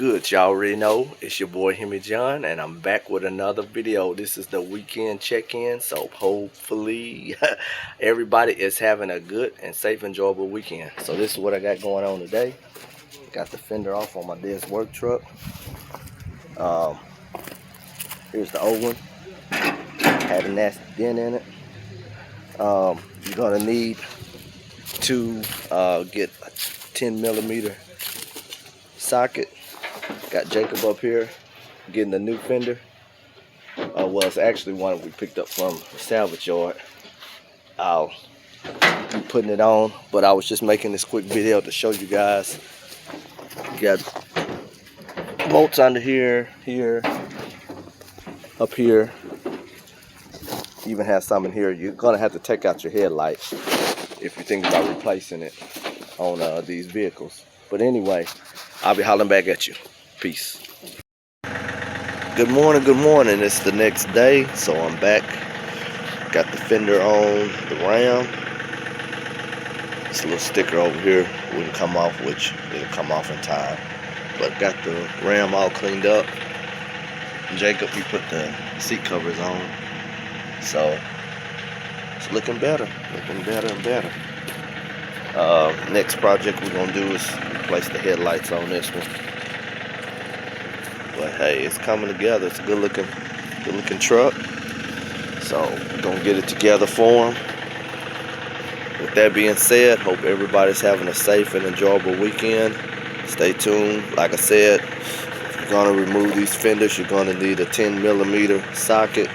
good? Y'all already know it's your boy Hemi John, and I'm back with another video. This is the weekend check-in, so hopefully everybody is having a good and safe, enjoyable weekend. So this is what I got going on today. Got the fender off on my dad's work truck. Here's the old one. Had a nasty dent in it. You're gonna need to get a 10mm socket. Got Jacob up here getting a new fender. Well, it's actually one we picked up from the salvage yard. I'll be putting it on, but I was just making this quick video to show you guys. You got bolts under here, up here. You even have some in here. You're gonna have to take out your headlights if you think about replacing it on these vehicles. But anyway, I'll be hollering back at you. Peace. Good morning. It's the next day, so I'm back. Got the fender on the Ram. This little sticker over here wouldn't come off, which it'll come off in time. But got the Ram all cleaned up. Jacob, he put the seat covers on. So it's looking better and better. Next project we're gonna do is replace the headlights on this one. But hey, it's coming together. It's a good looking truck. So we're gonna get it together for them. With that being said, hope everybody's having a safe and enjoyable weekend. Stay tuned. Like I said, if you're gonna remove these fenders, you're gonna need a 10mm socket.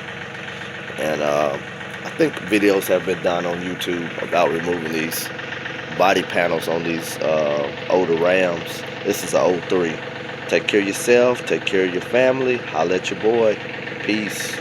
And I think videos have been done on YouTube about removing these body panels on these older Rams. This is an 03. Take care of yourself, take care of your family. Holla at your boy. Peace.